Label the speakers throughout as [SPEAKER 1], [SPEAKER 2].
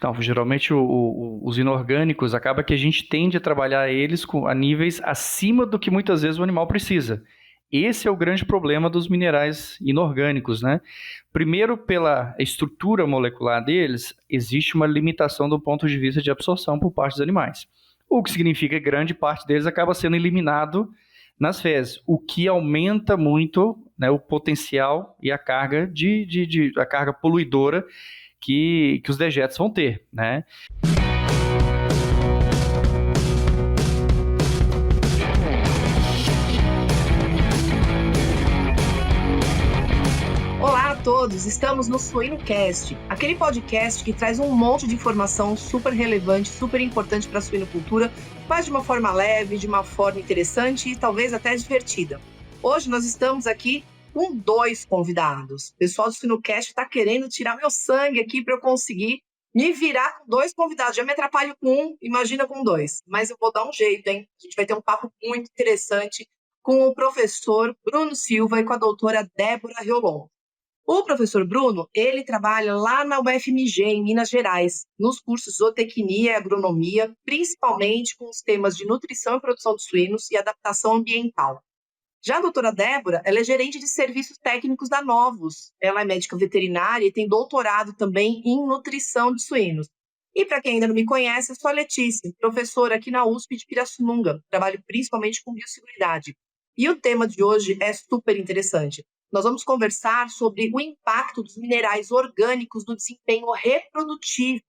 [SPEAKER 1] Não, geralmente os inorgânicos acaba que a gente tende a trabalhar eles a níveis acima do que muitas vezes o animal precisa. Esse é o grande problema dos minerais inorgânicos, né? Primeiro, pela estrutura molecular deles, existe uma limitação do ponto de vista de absorção por parte dos animais. O que significa que grande parte deles acaba sendo eliminado nas fezes, o que aumenta muito, né, o potencial e a carga a carga poluidora que os dejetos vão ter, né?
[SPEAKER 2] Olá a todos, estamos no SuinoCast, aquele podcast que traz um monte de informação super relevante, super importante para a suinocultura, mas de uma forma leve, de uma forma interessante e talvez até divertida. Hoje nós estamos aqui com 2 convidados. O pessoal do SuinoCast está querendo tirar meu sangue aqui para eu conseguir me virar com 2 convidados. Já me atrapalho com um, imagina com 2. Mas eu vou dar um jeito, hein? A gente vai ter um papo muito interessante com o professor Bruno Silva e com a doutora Débora Riolon. O professor Bruno, ele trabalha lá na UFMG, em Minas Gerais, nos cursos de zootecnia e agronomia, principalmente com os temas de nutrição e produção de suínos e adaptação ambiental. Já a doutora Débora, ela é gerente de serviços técnicos da Novus. Ela é médica veterinária e tem doutorado também em nutrição de suínos. E para quem ainda não me conhece, eu sou a Letícia, professora aqui na USP de Pirassununga. Trabalho principalmente com biosseguridade. E o tema de hoje é super interessante. Nós vamos conversar sobre o impacto dos minerais orgânicos no desempenho reprodutivo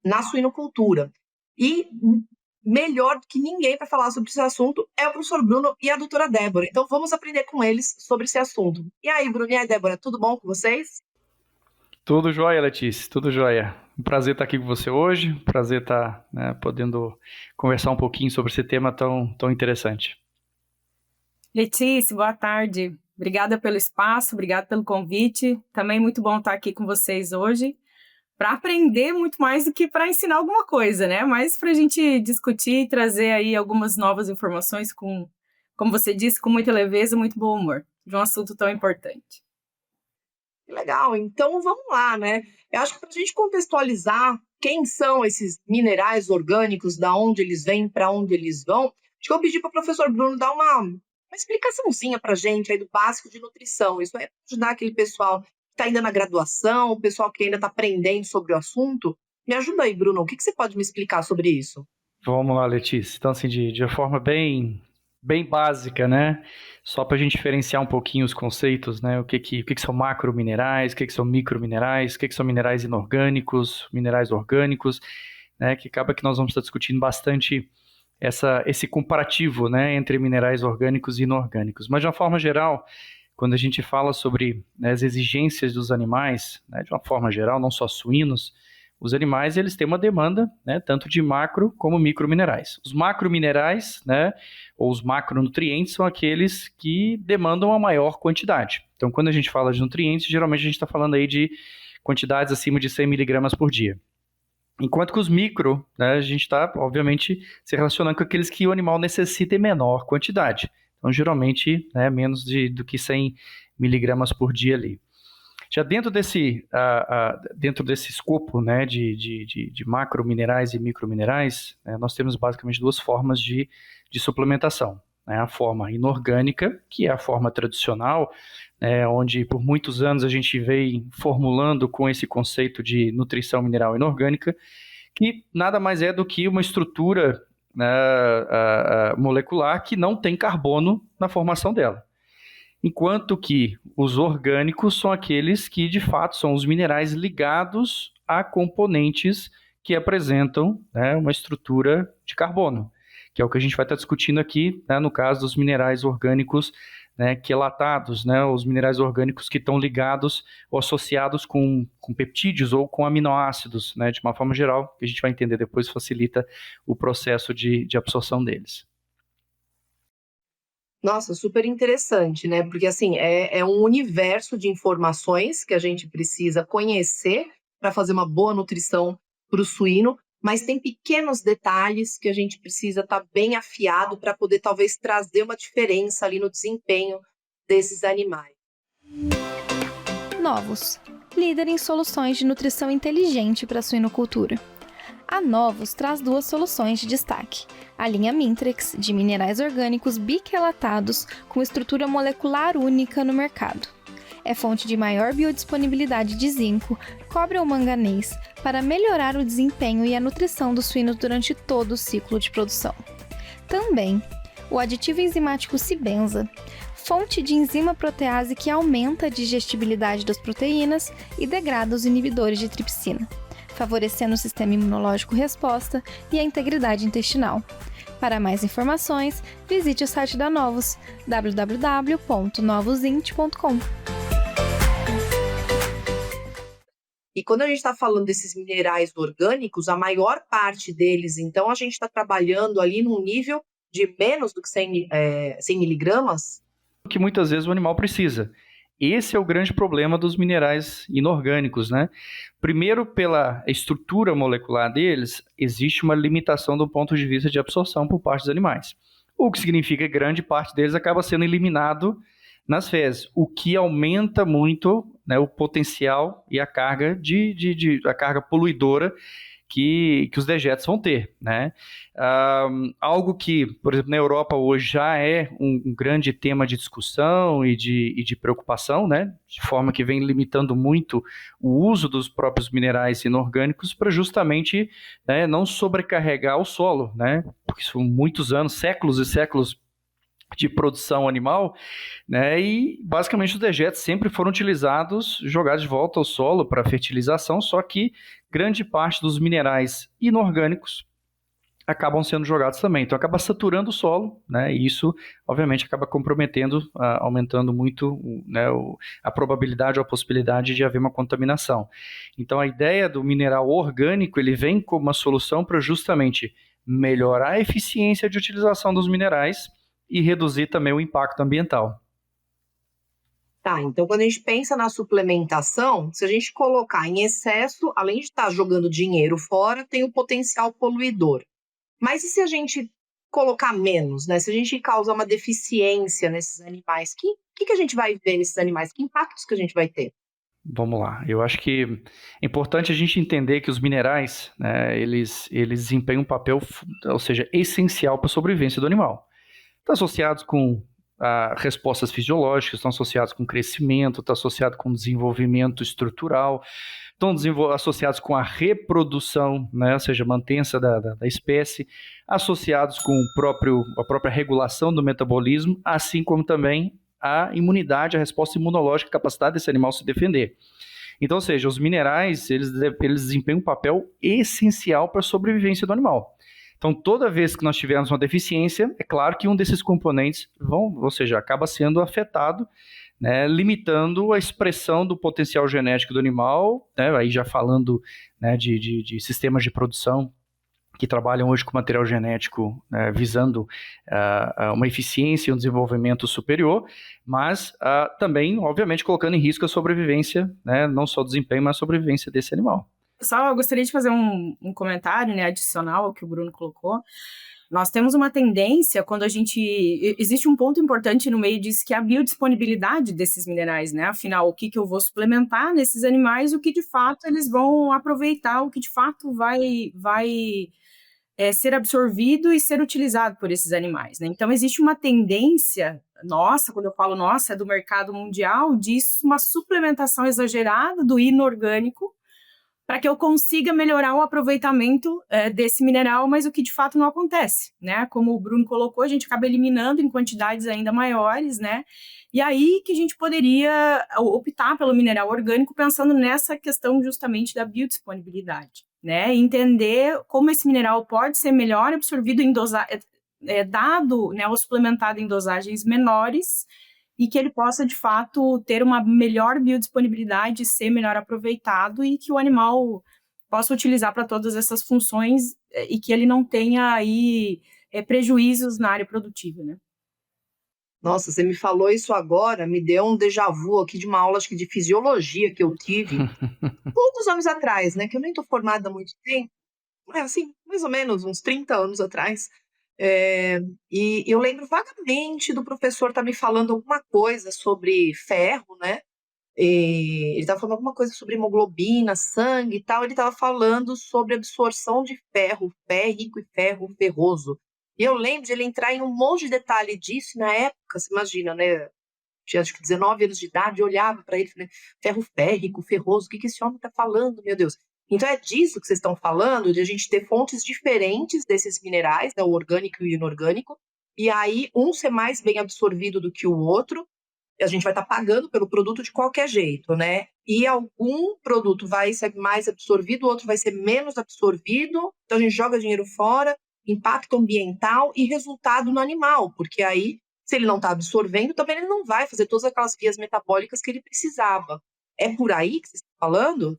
[SPEAKER 2] na suinocultura. E melhor do que ninguém para falar sobre esse assunto é o professor Bruno e a doutora Débora. Então vamos aprender com eles sobre esse assunto. E aí, Bruno e aí, Débora, tudo bom com vocês?
[SPEAKER 1] Tudo jóia, Letícia, tudo jóia. Um prazer estar aqui com você hoje, prazer estar, né, podendo conversar um pouquinho sobre esse tema tão interessante.
[SPEAKER 3] Letícia, boa tarde. Obrigada pelo espaço, obrigada pelo convite. Também muito bom estar aqui com vocês hoje para aprender muito mais do que para ensinar alguma coisa, né? Mas para a gente discutir e trazer aí algumas novas informações como você disse, com muita leveza e muito bom humor, de um assunto tão importante.
[SPEAKER 2] Legal, então vamos lá, né? Eu acho que para a gente contextualizar quem são esses minerais orgânicos, da onde eles vêm, para onde eles vão, acho que eu vou pedir para o professor Bruno dar uma explicaçãozinha para a gente aí do básico de nutrição. Isso vai ajudar aquele pessoal que está ainda na graduação, o pessoal que ainda está aprendendo sobre o assunto. Me ajuda aí, Bruno, o que você pode me explicar sobre isso?
[SPEAKER 1] Vamos lá, Letícia. Então, assim, de forma bem básica, né? Só para a gente diferenciar um pouquinho os conceitos, né? O que são macrominerais, o que são microminerais, o que são minerais inorgânicos, minerais orgânicos, né? Que acaba que nós vamos estar discutindo bastante esse comparativo, né, entre minerais orgânicos e inorgânicos. Mas, de uma forma geral, quando a gente fala sobre, né, as exigências dos animais, né, de uma forma geral, não só suínos, os animais eles têm uma demanda, né, tanto de macro como microminerais. Os macrominerais, né, ou os macronutrientes, são aqueles que demandam a maior quantidade. Então, quando a gente fala de nutrientes, geralmente a gente está falando aí de quantidades acima de 100 miligramas por dia. Enquanto que os micro, né, a gente está, obviamente, se relacionando com aqueles que o animal necessita em menor quantidade. Então, geralmente, né, menos do que 100 miligramas por dia ali. Já dentro desse escopo, né, de macrominerais e microminerais, né, nós temos basicamente 2 formas de suplementação. Né, a forma inorgânica, que é a forma tradicional, onde por muitos anos a gente vem formulando com esse conceito de nutrição mineral inorgânica, que nada mais é do que uma estrutura, né, molecular que não tem carbono na formação dela. Enquanto que os orgânicos são aqueles que, de fato, são os minerais ligados a componentes que apresentam, né, uma estrutura de carbono, que é o que a gente vai estar discutindo aqui, né, no caso dos minerais orgânicos, né, quelatados, né, os minerais orgânicos que estão ligados ou associados com peptídeos ou com aminoácidos, né, de uma forma geral, que a gente vai entender depois, facilita o processo de absorção deles.
[SPEAKER 2] Nossa, super interessante, né? Porque assim, é um universo de informações que a gente precisa conhecer para fazer uma boa nutrição para o suíno, mas tem pequenos detalhes que a gente precisa estar bem afiado para poder talvez trazer uma diferença ali no desempenho desses animais.
[SPEAKER 4] Novos, líder em soluções de nutrição inteligente para a suinocultura. A Novos traz 2 soluções de destaque. A linha Mintrix, de minerais orgânicos biquelatados com estrutura molecular única no mercado. É fonte de maior biodisponibilidade de zinco, cobre ou manganês, para melhorar o desempenho e a nutrição dos suínos durante todo o ciclo de produção. Também, o aditivo enzimático Cibenza, fonte de enzima protease que aumenta a digestibilidade das proteínas e degrada os inibidores de tripsina, favorecendo o sistema imunológico resposta e a integridade intestinal. Para mais informações, visite o site da Novos, www.novosint.com.
[SPEAKER 2] E quando a gente está falando desses minerais orgânicos, a maior parte deles, então, a gente está trabalhando ali num nível de menos do que 100 miligramas?
[SPEAKER 1] Que muitas vezes o animal precisa. Esse é o grande problema dos minerais inorgânicos, né? Primeiro, pela estrutura molecular deles, existe uma limitação do ponto de vista de absorção por parte dos animais. O que significa que grande parte deles acaba sendo eliminado nas fezes, o que aumenta muito, né, o potencial e a carga a carga poluidora que os dejetos vão ter, né? Algo que, por exemplo, na Europa hoje já é um grande tema de discussão e de preocupação, né? De forma que vem limitando muito o uso dos próprios minerais inorgânicos para justamente, né, não sobrecarregar o solo, né? Porque são muitos anos, séculos e séculos de produção animal, né, e basicamente os dejetos sempre foram utilizados, jogados de volta ao solo para fertilização, só que grande parte dos minerais inorgânicos acabam sendo jogados também, então acaba saturando o solo, né, e isso obviamente acaba comprometendo, aumentando muito, né, a probabilidade ou a possibilidade de haver uma contaminação. Então a ideia do mineral orgânico, ele vem como uma solução para justamente melhorar a eficiência de utilização dos minerais e reduzir também o impacto ambiental.
[SPEAKER 2] Tá, então quando a gente pensa na suplementação, se a gente colocar em excesso, além de estar jogando dinheiro fora, tem o potencial poluidor. Mas e se a gente colocar menos, né? Se a gente causar uma deficiência nesses animais, que a gente vai ver nesses animais? Que impactos que a gente vai ter?
[SPEAKER 1] Vamos lá, eu acho que é importante a gente entender que os minerais, né, eles desempenham um papel, ou seja, essencial para a sobrevivência do animal. Estão associados com respostas fisiológicas, estão associados com crescimento, estão associados com desenvolvimento estrutural, estão associados com a reprodução, né, ou seja, mantença da espécie, associados com a própria regulação do metabolismo, assim como também a imunidade, a resposta imunológica, a capacidade desse animal se defender. Então, ou seja, os minerais, eles desempenham um papel essencial para a sobrevivência do animal. Então, toda vez que nós tivermos uma deficiência, é claro que um desses componentes acaba sendo afetado, né, limitando a expressão do potencial genético do animal, né, aí já falando, né, de sistemas de produção que trabalham hoje com material genético, né, visando uma eficiência e um desenvolvimento superior, mas também, obviamente, colocando em risco a sobrevivência, né, não só o desempenho, mas a sobrevivência desse animal.
[SPEAKER 3] Só gostaria de fazer um comentário, né, adicional ao que o Bruno colocou. Nós temos uma tendência, quando existe um ponto importante no meio disso, que é a biodisponibilidade desses minerais, né? Afinal, o que eu vou suplementar nesses animais, o que de fato eles vão aproveitar, o que de fato vai ser absorvido e ser utilizado por esses animais, né? Então, existe uma tendência, quando eu falo nossa, é do mercado mundial, disso, uma suplementação exagerada do inorgânico, para que eu consiga melhorar o aproveitamento desse mineral, mas o que de fato não acontece, né? Como o Bruno colocou, a gente acaba eliminando em quantidades ainda maiores, né? E aí que a gente poderia optar pelo mineral orgânico pensando nessa questão justamente da biodisponibilidade, né? Entender como esse mineral pode ser melhor absorvido em dado, né, ou suplementado em dosagens menores, e que ele possa, de fato, ter uma melhor biodisponibilidade, ser melhor aproveitado e que o animal possa utilizar para todas essas funções e que ele não tenha aí prejuízos na área produtiva, né?
[SPEAKER 2] Nossa, você me falou isso agora, me deu um déjà vu aqui de uma aula, acho que de fisiologia que eu tive poucos anos atrás, né? Que eu nem estou formada há muito tempo, assim, mais ou menos uns 30 anos atrás. E eu lembro vagamente do professor estar me falando alguma coisa sobre ferro, né? Ele estava falando alguma coisa sobre hemoglobina, sangue e tal. Ele estava falando sobre absorção de ferro, férrico e ferro ferroso. E eu lembro de ele entrar em um monte de detalhe disso. Na época, você imagina, né? Tinha acho que 19 anos de idade, eu olhava para ele e falei, ferro férrico, ferroso, o que esse homem está falando, meu Deus? Então é disso que vocês estão falando, de a gente ter fontes diferentes desses minerais, né, o orgânico e o inorgânico, e aí um ser mais bem absorvido do que o outro, e a gente vai estar pagando pelo produto de qualquer jeito, né? E algum produto vai ser mais absorvido, o outro vai ser menos absorvido, então a gente joga dinheiro fora, impacto ambiental e resultado no animal, porque aí se ele não está absorvendo, também ele não vai fazer todas aquelas vias metabólicas que ele precisava. É por aí que vocês estão falando?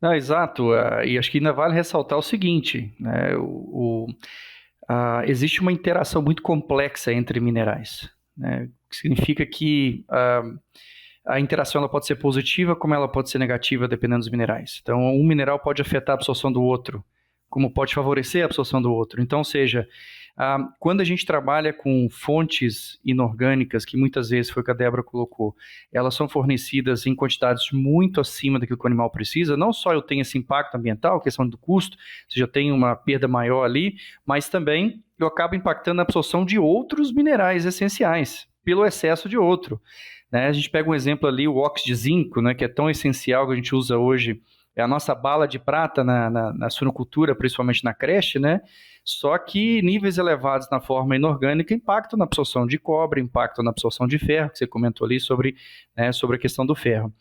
[SPEAKER 1] Não, exato, e acho que ainda vale ressaltar o seguinte, né, existe uma interação muito complexa entre minerais, né, que significa que a interação ela pode ser positiva como ela pode ser negativa dependendo dos minerais. Então, um mineral pode afetar a absorção do outro, como pode favorecer a absorção do outro. Então, ou seja, quando a gente trabalha com fontes inorgânicas, que muitas vezes foi o que a Débora colocou, elas são fornecidas em quantidades muito acima daquilo que o animal precisa, não só eu tenho esse impacto ambiental, questão do custo, você já tem uma perda maior ali, mas também eu acabo impactando a absorção de outros minerais essenciais, pelo excesso de outro. Né? A gente pega um exemplo ali, o óxido de zinco, né, que é tão essencial que a gente usa hoje, é a nossa bala de prata na suinocultura, principalmente na creche, né? Só que níveis elevados na forma inorgânica impactam na absorção de cobre, impactam na absorção de ferro, que você comentou ali sobre a questão do ferro.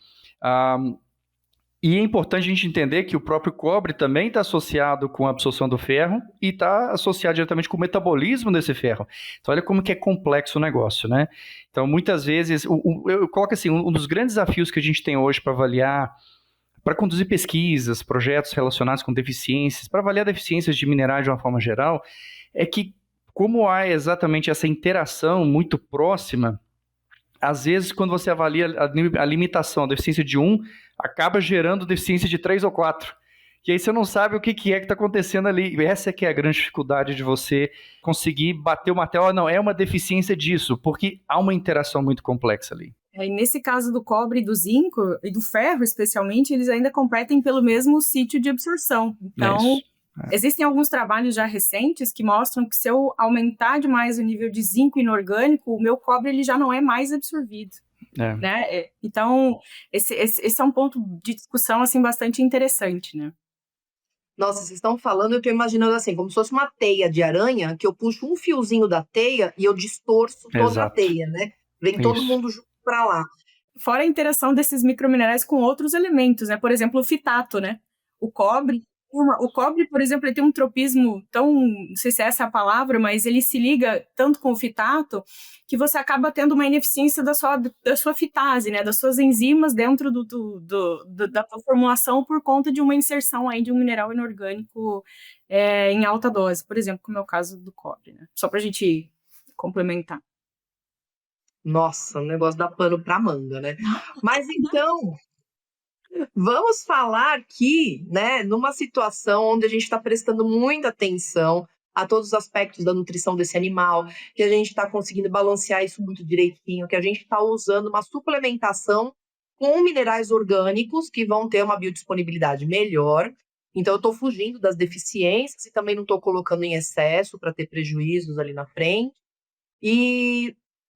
[SPEAKER 1] E é importante a gente entender que o próprio cobre também está associado com a absorção do ferro e está associado diretamente com o metabolismo desse ferro. Então, olha como que é complexo o negócio, né? Então, muitas vezes, eu coloco assim, um dos grandes desafios que a gente tem hoje para avaliar, para conduzir pesquisas, projetos relacionados com deficiências, para avaliar deficiências de minerais de uma forma geral, é que como há exatamente essa interação muito próxima, às vezes quando você avalia a limitação, a deficiência de um, acaba gerando deficiência de 3 ou 4. E aí você não sabe o que é que está acontecendo ali. Essa é que é a grande dificuldade de você conseguir bater o martelo. Não, é uma deficiência disso, porque há uma interação muito complexa ali.
[SPEAKER 3] E nesse caso do cobre e do zinco, e do ferro especialmente, eles ainda competem pelo mesmo sítio de absorção. Então, existem alguns trabalhos já recentes que mostram que se eu aumentar demais o nível de zinco inorgânico, o meu cobre ele já não é mais absorvido. Né? Então, esse é um ponto de discussão assim, bastante interessante, né?
[SPEAKER 2] Nossa, vocês estão falando, eu estou imaginando assim, como se fosse uma teia de aranha, que eu puxo um fiozinho da teia e eu distorço toda a teia, né? Vem todo mundo junto para lá.
[SPEAKER 3] Fora a interação desses microminerais com outros elementos, né? Por exemplo, o fitato, né? O cobre, por exemplo, ele tem um tropismo tão, não sei se essa é a palavra, mas ele se liga tanto com o fitato que você acaba tendo uma ineficiência da sua fitase, né? Das suas enzimas dentro da sua formulação por conta de uma inserção aí de um mineral inorgânico em alta dose, por exemplo, como é o caso do cobre, né? Só para a gente complementar.
[SPEAKER 2] Nossa, o negócio dá pano para manga, né? Mas então, vamos falar aqui, né, numa situação onde a gente está prestando muita atenção a todos os aspectos da nutrição desse animal, que a gente está conseguindo balancear isso muito direitinho, que a gente está usando uma suplementação com minerais orgânicos que vão ter uma biodisponibilidade melhor. Então, eu estou fugindo das deficiências e também não estou colocando em excesso para ter prejuízos ali na frente.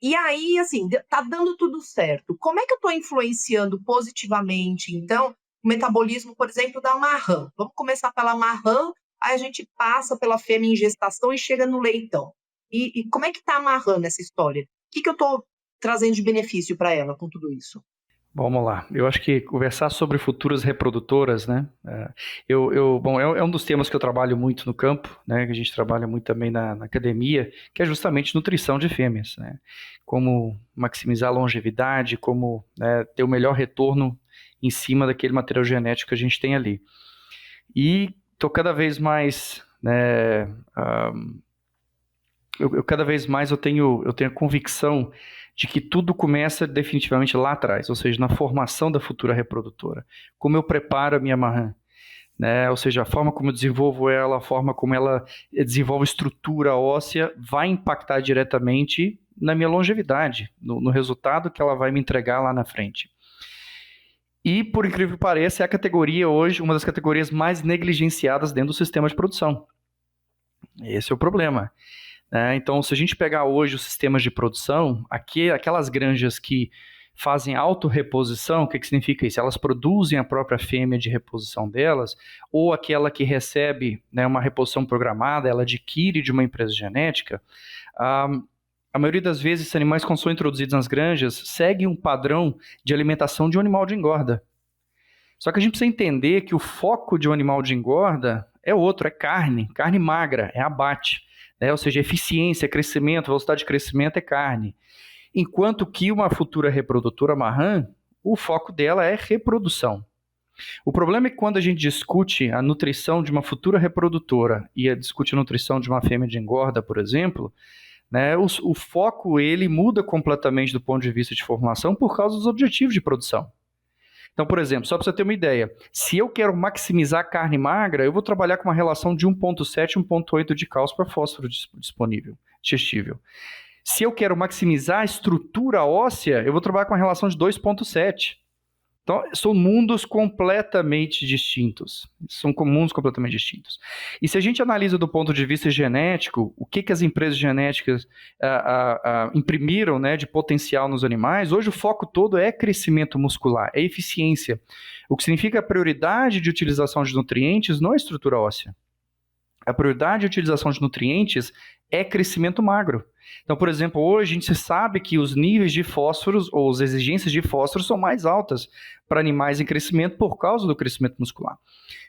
[SPEAKER 2] E aí, assim, tá dando tudo certo. Como é que eu estou influenciando positivamente, então, o metabolismo, por exemplo, da marrã? Vamos começar pela marrã, aí a gente passa pela fêmea em gestação e chega no leitão. E como é que tá a marrã nessa história? O que eu estou trazendo de benefício para ela com tudo isso?
[SPEAKER 1] Vamos lá. Eu acho que conversar sobre futuras reprodutoras, né? É um dos temas que eu trabalho muito no campo, né? Que a gente trabalha muito também na academia, que é justamente nutrição de fêmeas, né? Como maximizar a longevidade, como ter o melhor retorno em cima daquele material genético que a gente tem ali. E estou cada vez mais, né? Cada vez mais eu tenho a convicção de que tudo começa definitivamente lá atrás, ou seja, na formação da futura reprodutora. Como eu preparo a minha marrã, né? Ou seja, a forma como eu desenvolvo ela, a forma como ela desenvolve estrutura óssea, vai impactar diretamente na minha longevidade, no resultado que ela vai me entregar lá na frente. E, por incrível que pareça, é a categoria hoje, uma das categorias mais negligenciadas dentro do sistema de produção. Esse é o problema. Então, se a gente pegar hoje os sistemas de produção, aquelas granjas que fazem autorreposição, o que significa isso? Elas produzem a própria fêmea de reposição delas, ou aquela que recebe, né, uma reposição programada, ela adquire de uma empresa genética. A maioria das vezes, esses animais, quando são introduzidos nas granjas, seguem um padrão de alimentação de um animal de engorda. Só que a gente precisa entender que o foco de um animal de engorda é outro, é carne magra, é abate, né? Ou seja, eficiência, crescimento, velocidade de crescimento é carne. Enquanto que uma futura reprodutora marrã, o foco dela é reprodução. O problema é que quando a gente discute a nutrição de uma futura reprodutora e discute a nutrição de uma fêmea de engorda, por exemplo, né, o foco ele muda completamente do ponto de vista de formação por causa dos objetivos de produção. Então, por exemplo, só para você ter uma ideia, se eu quero maximizar a carne magra, eu vou trabalhar com uma relação de 1,7 e 1,8 de cálcio para fósforo disponível, digestível. Se eu quero maximizar a estrutura óssea, eu vou trabalhar com uma relação de 2,7. Então, são mundos completamente distintos. E se a gente analisa do ponto de vista genético, o que as empresas genéticas imprimiram, né, de potencial nos animais, hoje o foco todo é crescimento muscular, é eficiência. O que significa a prioridade de utilização de nutrientes não é estrutura óssea. A prioridade de utilização de nutrientes é crescimento magro. Então, por exemplo, hoje a gente sabe que os níveis de fósforos ou as exigências de fósforo são mais altas para animais em crescimento por causa do crescimento muscular.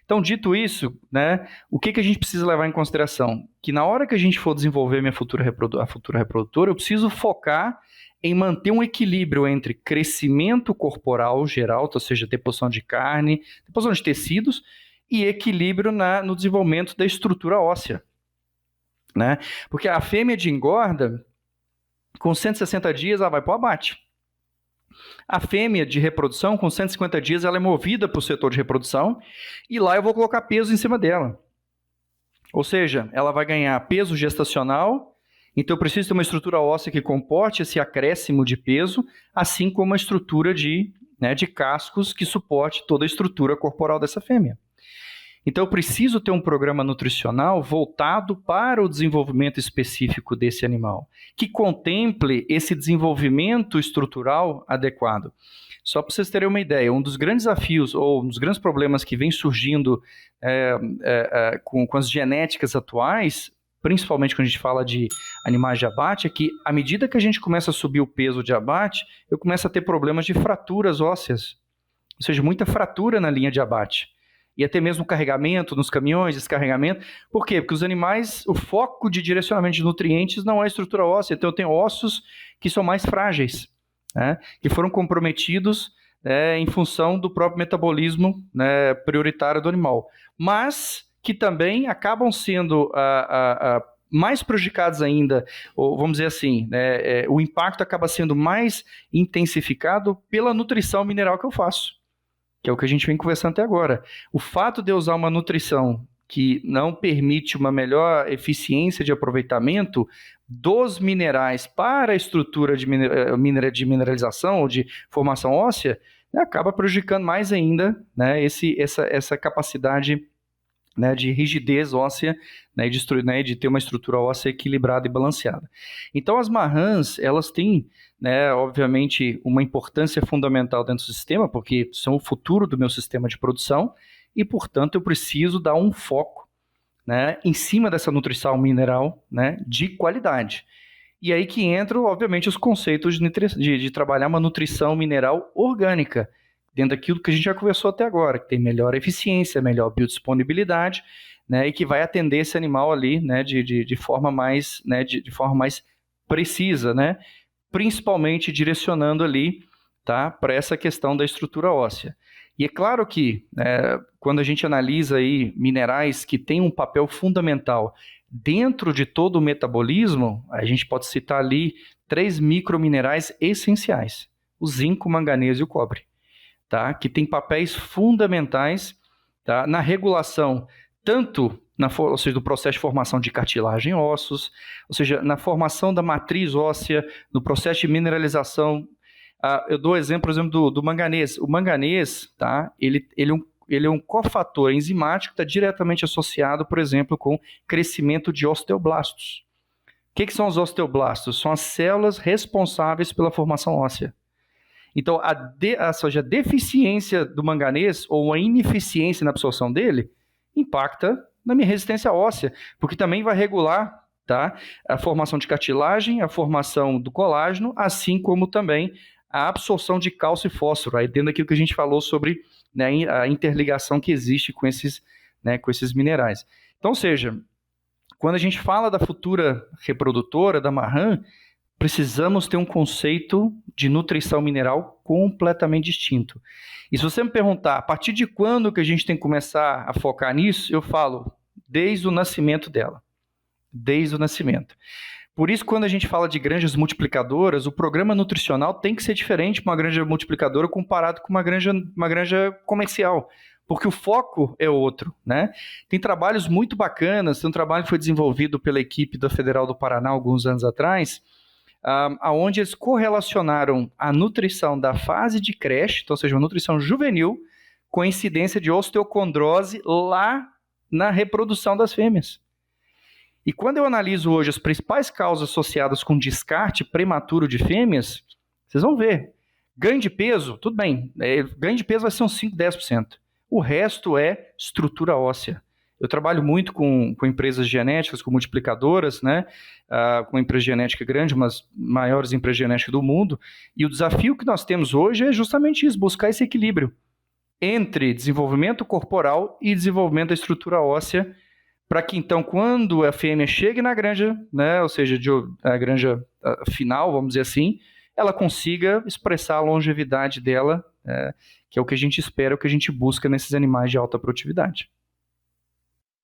[SPEAKER 1] Então, dito isso, né, o que a gente precisa levar em consideração? Que na hora que a gente for desenvolver a futura reprodutora, eu preciso focar em manter um equilíbrio entre crescimento corporal geral, ou seja, deposição de carne, deposição de tecidos, e equilíbrio no desenvolvimento da estrutura óssea. Né? Porque a fêmea de engorda, com 160 dias, ela vai para o abate. A fêmea de reprodução, com 150 dias, ela é movida para o setor de reprodução e lá eu vou colocar peso em cima dela. Ou seja, ela vai ganhar peso gestacional, então eu preciso ter uma estrutura óssea que comporte esse acréscimo de peso, assim como uma estrutura de cascos que suporte toda a estrutura corporal dessa fêmea. Então, eu preciso ter um programa nutricional voltado para o desenvolvimento específico desse animal, que contemple esse desenvolvimento estrutural adequado. Só para vocês terem uma ideia, um dos grandes desafios ou um dos grandes problemas que vem surgindo com as genéticas atuais, principalmente quando a gente fala de animais de abate, é que à medida que a gente começa a subir o peso de abate, eu começo a ter problemas de fraturas ósseas, ou seja, muita fratura na linha de abate. E até mesmo carregamento nos caminhões, descarregamento. Por quê? Porque os animais, o foco de direcionamento de nutrientes não é a estrutura óssea. Então, eu tenho ossos que são mais frágeis, né? Que foram comprometidos em função do próprio metabolismo, né, prioritário do animal. Mas que também acabam sendo mais prejudicados ainda, ou vamos dizer assim, né, o impacto acaba sendo mais intensificado pela nutrição mineral que eu faço. Que é o que a gente vem conversando até agora. O fato de eu usar uma nutrição que não permite uma melhor eficiência de aproveitamento dos minerais para a estrutura de mineralização ou de formação óssea, né, acaba prejudicando mais ainda, né, essa capacidade, né, de rigidez óssea, né, de ter uma estrutura óssea equilibrada e balanceada. Então, as marrãs, elas têm, né, obviamente, uma importância fundamental dentro do sistema, porque são o futuro do meu sistema de produção e, portanto, eu preciso dar um foco, né, em cima dessa nutrição mineral, né, de qualidade. E aí que entram, obviamente, os conceitos de trabalhar uma nutrição mineral orgânica, dentro daquilo que a gente já conversou até agora, que tem melhor eficiência, melhor biodisponibilidade, né, e que vai atender esse animal ali, né, de forma mais, né, de forma mais precisa, né, principalmente direcionando ali, tá, para essa questão da estrutura óssea. E é claro que, quando a gente analisa aí minerais que têm um papel fundamental dentro de todo o metabolismo, a gente pode citar ali 3 microminerais essenciais: o zinco, o manganês e o cobre. Tá? Que tem papéis fundamentais, tá? Na regulação, tanto ou seja, do processo de formação de cartilagem em ossos, ou seja, na formação da matriz óssea, no processo de mineralização Eu dou o exemplo, por exemplo, do manganês. O manganês, tá? Ele é um cofator enzimático que está diretamente associado, por exemplo, com crescimento de osteoblastos. O que são os osteoblastos? São as células responsáveis pela formação óssea. Então, a deficiência do manganês ou a ineficiência na absorção dele impacta na minha resistência óssea, porque também vai regular, tá, a formação de cartilagem, a formação do colágeno, assim como também a absorção de cálcio e fósforo, aí dentro daquilo que a gente falou sobre, né, a interligação que existe com esses minerais. Então, ou seja, quando a gente fala da futura reprodutora, da marrã, precisamos ter um conceito de nutrição mineral completamente distinto. E se você me perguntar, a partir de quando que a gente tem que começar a focar nisso, eu falo, desde o nascimento dela. Desde o nascimento. Por isso, quando a gente fala de granjas multiplicadoras, o programa nutricional tem que ser diferente para uma granja multiplicadora comparado com uma granja comercial, porque o foco é outro, né? Tem trabalhos muito bacanas, tem um trabalho que foi desenvolvido pela equipe da Federal do Paraná alguns anos atrás, onde eles correlacionaram a nutrição da fase de creche, então, ou seja, uma nutrição juvenil, com a incidência de osteocondrose lá na reprodução das fêmeas. E quando eu analiso hoje as principais causas associadas com descarte prematuro de fêmeas, vocês vão ver. Ganho de peso, tudo bem, ganho de peso vai ser uns 5, 10%. O resto é estrutura óssea. Eu trabalho muito com empresas genéticas, com multiplicadoras, né? Com uma empresa genética grande, uma das maiores empresas genéticas do mundo, e o desafio que nós temos hoje é justamente isso, buscar esse equilíbrio entre desenvolvimento corporal e desenvolvimento da estrutura óssea, para que então, quando a fêmea chegue na granja, né, ou seja, a granja final, vamos dizer assim, ela consiga expressar a longevidade dela, que é o que a gente espera, o que a gente busca nesses animais de alta produtividade.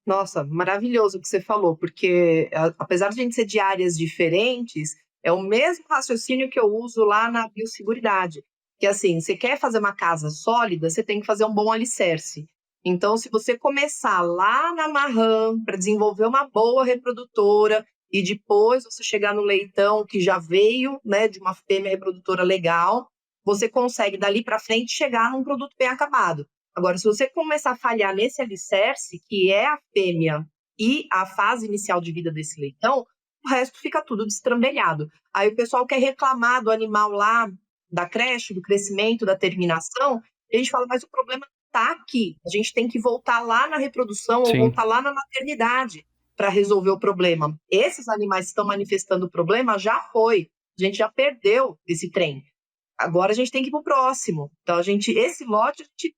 [SPEAKER 2] Nossa, maravilhoso o que você falou, porque apesar de a gente ser de áreas diferentes, é o mesmo raciocínio que eu uso lá na biosseguridade. Que assim, você quer fazer uma casa sólida, você tem que fazer um bom alicerce. Então, se você começar lá na marrã para desenvolver uma boa reprodutora e depois você chegar no leitão que já veio, né, de uma fêmea reprodutora legal, você consegue dali para frente chegar num produto bem acabado. Agora, se você começar a falhar nesse alicerce, que é a fêmea e a fase inicial de vida desse leitão, o resto fica tudo destrambelhado. Aí o pessoal quer reclamar do animal lá, da creche, do crescimento, da terminação, e a gente fala, mas o problema está aqui. A gente tem que voltar lá na reprodução ou voltar lá na maternidade para resolver o problema. Esses animais que estão manifestando o problema já foi. A gente já perdeu esse trem. Agora a gente tem que ir para o próximo. Então, esse lote, a gente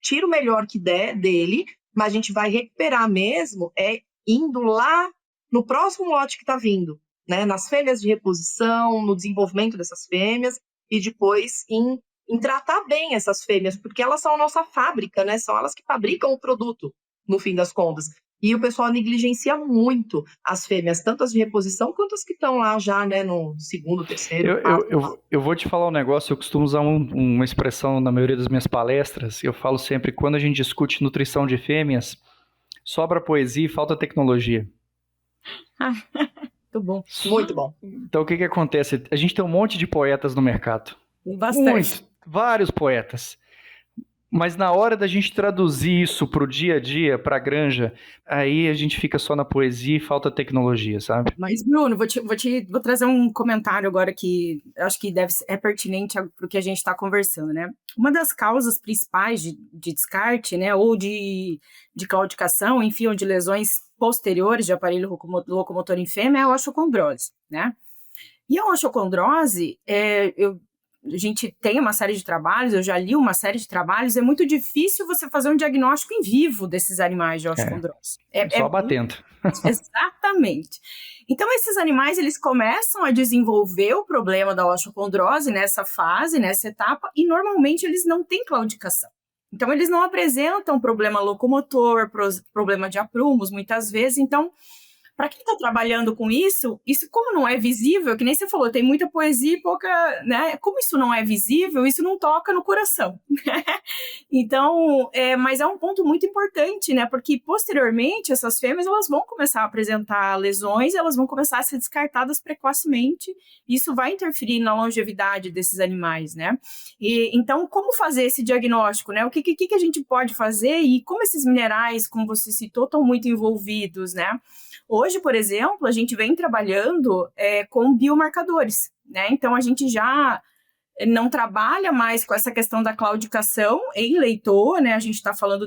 [SPEAKER 2] tira o melhor que der dele, mas a gente vai recuperar mesmo indo lá no próximo lote que está vindo, né? Nas fêmeas de reposição, no desenvolvimento dessas fêmeas e depois em tratar bem essas fêmeas, porque elas são a nossa fábrica, né? São elas que fabricam o produto, no fim das contas. E o pessoal negligencia muito as fêmeas, tanto as de reposição quanto as que estão lá já, né, no segundo, terceiro.
[SPEAKER 1] Eu vou te falar um negócio, eu costumo usar uma expressão na maioria das minhas palestras, eu falo sempre, quando a gente discute nutrição de fêmeas, sobra poesia e falta tecnologia.
[SPEAKER 3] Muito bom.
[SPEAKER 2] Muito bom.
[SPEAKER 1] Então o que acontece? A gente tem um monte de poetas no mercado.
[SPEAKER 3] Bastante.
[SPEAKER 1] Vários poetas. Mas na hora da gente traduzir isso para o dia a dia, para a granja, aí a gente fica só na poesia e falta tecnologia, sabe?
[SPEAKER 3] Mas, Bruno, vou trazer um comentário agora que acho que é pertinente para o que a gente está conversando, né? Uma das causas principais de descarte, né, ou de claudicação, enfim, ou de lesões posteriores de aparelho locomotor em fêmea é a osteocondrose, né? E a osteocondrose, a gente tem uma série de trabalhos, eu já li uma série de trabalhos, é muito difícil você fazer um diagnóstico em vivo desses animais de osteocondrose.
[SPEAKER 1] Só batendo.
[SPEAKER 3] Exatamente. Então, esses animais, eles começam a desenvolver o problema da osteocondrose nessa fase, nessa etapa, e normalmente eles não têm claudicação. Então, eles não apresentam problema locomotor, problema de aprumos, muitas vezes. Então, para quem está trabalhando com isso como não é visível, que nem você falou, tem muita poesia e pouca, né? Como isso não é visível, isso não toca no coração. Então, mas é um ponto muito importante, né? Porque posteriormente essas fêmeas elas vão começar a apresentar lesões, elas vão começar a ser descartadas precocemente. Isso vai interferir na longevidade desses animais, né? E então, como fazer esse diagnóstico, né? O que a gente pode fazer e como esses minerais, como você citou, estão muito envolvidos, né? Hoje, por exemplo, a gente vem trabalhando com biomarcadores, né? Então, a gente já não trabalha mais com essa questão da claudicação em leitor, né? A gente está falando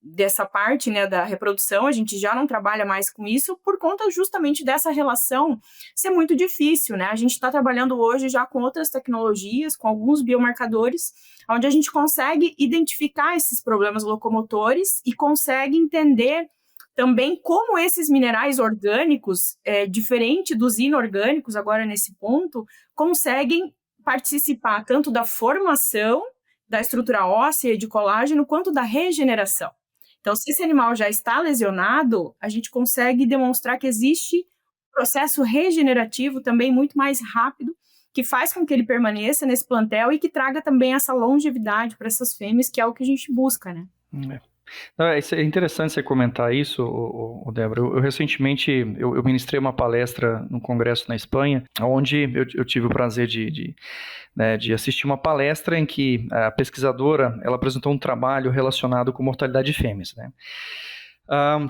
[SPEAKER 3] dessa parte, né, da reprodução, a gente já não trabalha mais com isso por conta justamente dessa relação ser muito difícil, né? A gente está trabalhando hoje já com outras tecnologias, com alguns biomarcadores, onde a gente consegue identificar esses problemas locomotores e consegue entender também como esses minerais orgânicos, diferente dos inorgânicos, agora nesse ponto, conseguem participar tanto da formação da estrutura óssea e de colágeno, quanto da regeneração. Então, se esse animal já está lesionado, a gente consegue demonstrar que existe um processo regenerativo também muito mais rápido, que faz com que ele permaneça nesse plantel e que traga também essa longevidade para essas fêmeas, que é o que a gente busca, né?
[SPEAKER 1] É interessante você comentar isso, Débora. Eu recentemente eu ministrei uma palestra num congresso na Espanha, onde eu tive o prazer de assistir uma palestra em que a pesquisadora ela apresentou um trabalho relacionado com mortalidade de fêmeas, né?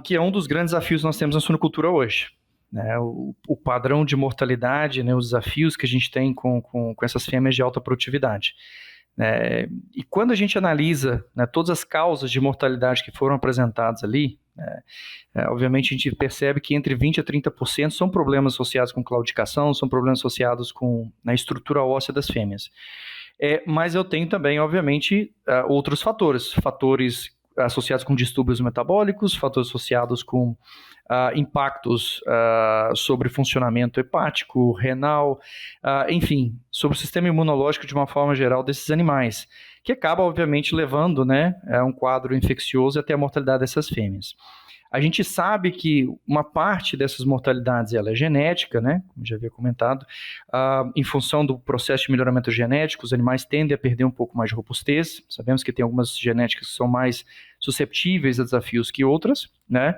[SPEAKER 1] Que é um dos grandes desafios que nós temos na suinocultura hoje. Né? O padrão de mortalidade, né, os desafios que a gente tem com essas fêmeas de alta produtividade. E quando a gente analisa, né, todas as causas de mortalidade que foram apresentadas ali, obviamente a gente percebe que entre 20% a 30% são problemas associados com claudicação, são problemas associados com a estrutura óssea das fêmeas. Mas eu tenho também, obviamente, outros fatores associados com distúrbios metabólicos, fatores associados com impactos sobre funcionamento hepático, renal, enfim, sobre o sistema imunológico de uma forma geral desses animais, que acaba, obviamente, levando, né, a um quadro infeccioso e até a mortalidade dessas fêmeas. A gente sabe que uma parte dessas mortalidades ela é genética, né? Como já havia comentado. Em função do processo de melhoramento genético, os animais tendem a perder um pouco mais de robustez. Sabemos que tem algumas genéticas que são mais susceptíveis a desafios que outras, né?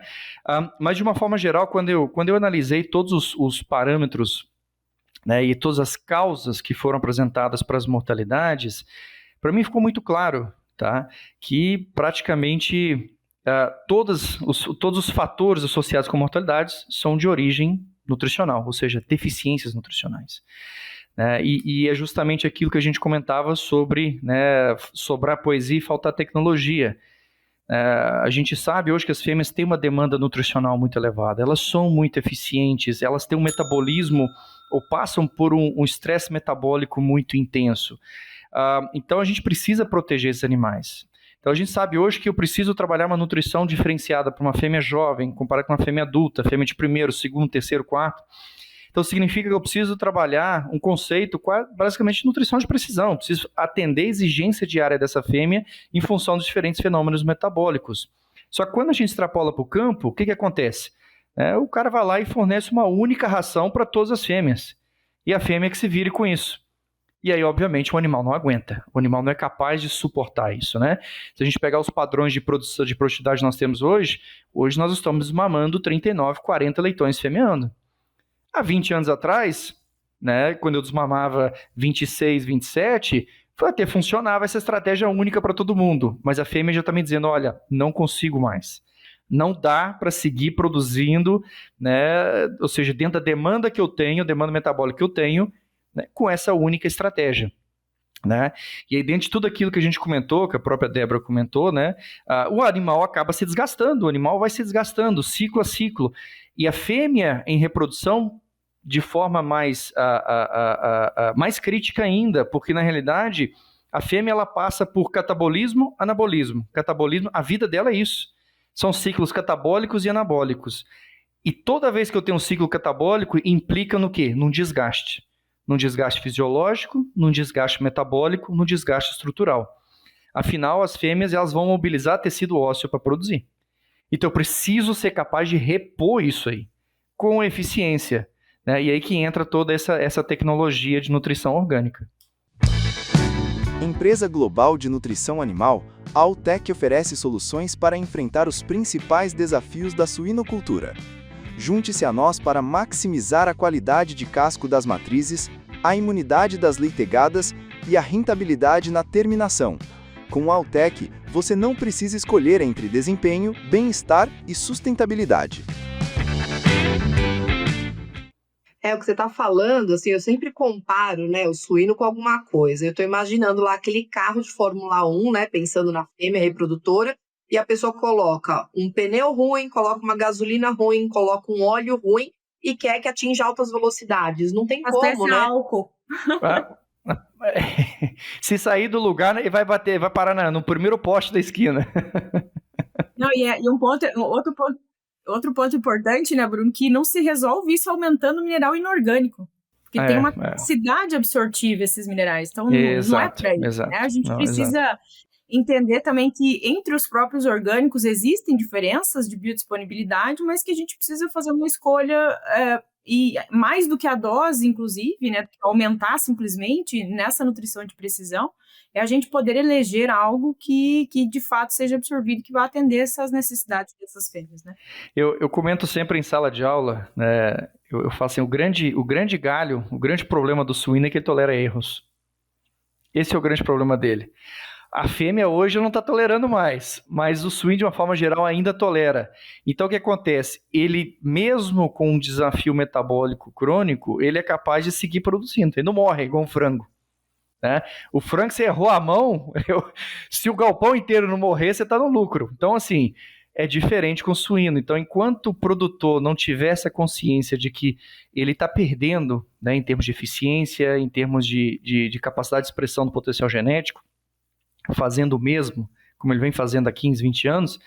[SPEAKER 1] Mas, de uma forma geral, quando eu analisei todos os parâmetros, né, e todas as causas que foram apresentadas para as mortalidades, para mim ficou muito claro, tá, que praticamente todos os fatores associados com mortalidades são de origem nutricional, ou seja, deficiências nutricionais. E é justamente aquilo que a gente comentava sobre, né, sobrar poesia e faltar tecnologia. A gente sabe hoje que as fêmeas têm uma demanda nutricional muito elevada, elas são muito eficientes, elas têm um metabolismo ou passam por um estresse metabólico muito intenso. Então a gente precisa proteger esses animais. Então a gente sabe hoje que eu preciso trabalhar uma nutrição diferenciada para uma fêmea jovem, comparado com uma fêmea adulta, fêmea de primeiro, segundo, terceiro, quarto. Então significa que eu preciso trabalhar um conceito basicamente de nutrição de precisão. Eu preciso atender a exigência diária dessa fêmea em função dos diferentes fenômenos metabólicos. Só que quando a gente extrapola para o campo, o que acontece? O cara vai lá e fornece uma única ração para todas as fêmeas. E a fêmea que se vire com isso. E aí, obviamente, o animal não aguenta. O animal não é capaz de suportar isso, né? Se a gente pegar os padrões de produção de produtividade que nós temos hoje nós estamos mamando 39, 40 leitões fêmeando. Há 20 anos atrás, né, quando eu desmamava 26, 27, até funcionava essa estratégia única para todo mundo. Mas a fêmea já está me dizendo, olha, não consigo mais. Não dá para seguir produzindo, né, ou seja, dentro da demanda que eu tenho, demanda metabólica que eu tenho, né, com essa única estratégia. Né? E aí, dentro de tudo aquilo que a gente comentou, que a própria Débora comentou, né, o animal acaba se desgastando, o animal vai se desgastando, ciclo a ciclo. E a fêmea em reprodução, de forma mais crítica ainda, porque na realidade a fêmea ela passa por catabolismo, anabolismo. Catabolismo, a vida dela é isso. São ciclos catabólicos e anabólicos. E toda vez que eu tenho um ciclo catabólico, implica no quê? Num desgaste. Num desgaste fisiológico, num desgaste metabólico, num desgaste estrutural. Afinal, as fêmeas elas vão mobilizar tecido ósseo para produzir. Então eu preciso ser capaz de repor isso aí com eficiência, né? E aí que entra toda essa tecnologia de nutrição orgânica.
[SPEAKER 5] Empresa global de nutrição animal, a Altec oferece soluções para enfrentar os principais desafios da suinocultura. Junte-se a nós para maximizar a qualidade de casco das matrizes, a imunidade das leitegadas e a rentabilidade na terminação. Com a Altec, você não precisa escolher entre desempenho, bem-estar e sustentabilidade.
[SPEAKER 2] É o que você está falando, assim, eu sempre comparo, né, o suíno com alguma coisa. Eu estou imaginando lá aquele carro de Fórmula 1, né, pensando na fêmea reprodutora, e a pessoa coloca um pneu ruim, coloca uma gasolina ruim, coloca um óleo ruim e quer que atinja altas velocidades. Não tem como, né?
[SPEAKER 3] álcool.
[SPEAKER 1] Se sair do lugar, ele vai parar no primeiro poste da esquina.
[SPEAKER 3] Não, outro ponto importante, né, Bruno, que não se resolve isso aumentando o mineral inorgânico. Porque tem uma capacidade absortiva esses minerais. Então, não é para isso. Né? A gente precisa entender também que entre os próprios orgânicos existem diferenças de biodisponibilidade, mas que a gente precisa fazer uma escolha, e mais do que a dose, inclusive, né, aumentar simplesmente nessa nutrição de precisão, é a gente poder eleger algo que de fato seja absorvido, que vai atender essas necessidades dessas fêmeas, né?
[SPEAKER 1] Eu comento sempre em sala de aula, né, eu falo assim, o grande galho, o grande problema do suíno é que ele tolera erros. Esse é o grande problema dele. A fêmea hoje não está tolerando mais, mas o suíno, de uma forma geral, ainda tolera. Então, o que acontece? Ele, mesmo com um desafio metabólico crônico, ele é capaz de seguir produzindo. Ele não morre igual um frango. Né? O frango, você errou a mão, se o galpão inteiro não morrer, você está no lucro. Então, assim, é diferente com o suíno. Então, enquanto o produtor não tiver essa consciência de que ele está perdendo, né, em termos de eficiência, em termos de capacidade de expressão do potencial genético, fazendo o mesmo, como ele vem fazendo há 15, 20 anos,